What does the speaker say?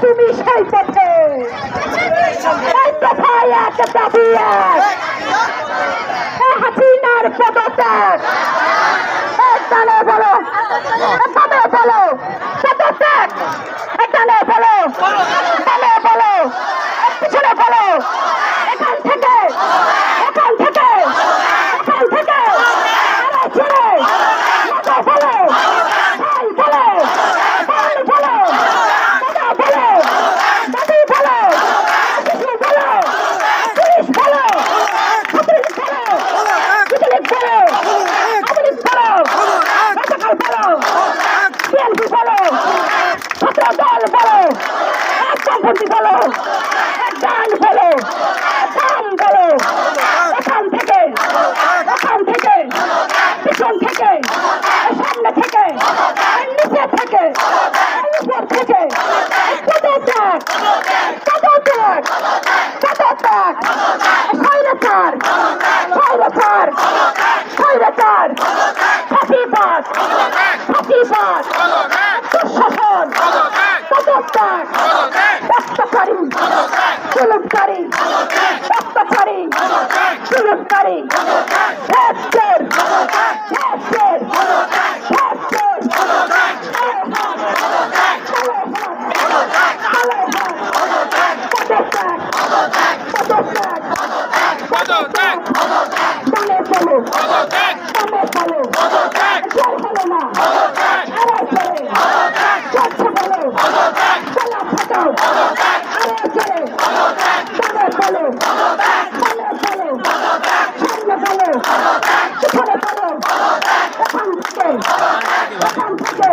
তুমি সেই পথে হাসিনার পদত্যাগ এখানে বলো এখানে বলো পদত্যাগ এখানে বলো এখানে বলো পিছনে বলো এখান থেকে এখান থেকে এখান থেকে ছেড়ে বলো ভাই বলো ভাই বলো দাদা বলো দাদি বলো শিশু বলো পুলিশ বলো পুলিশ বলো পুলিশ বলো পুলিশ বলো রাজাকার বলো বিএনপি বলো ছাত্র দল বলো একপন্থী বলো একদান বলো দাম বলো এখান থেকে পিছন থেকে সামনে থেকে নিচে থেকে উপর থেকে পদত্যাগ পদত্যাগ পদত্যাগ স্বৈরাচার স্বৈরাচার স্বৈরাচার ফাঁসিবাদ ফাঁসিবাদ দুঃশাসন পদত্যাগ রক্তকারী জুলুমকারী রক্তকারী জুলুমকারী হ্যাপচার হ্যাপচার হ্যাপচার পদত্যাগ পদত্যাগ পদত্যাগ দলে চলো দলে চলো জয় হলো না আড়াই চলে যাচ্ছে বলো গলা ফাটাও আড়াই চলে দলে চলো দলে চলো সামনে চলো পিছনে চলো এখান থেকে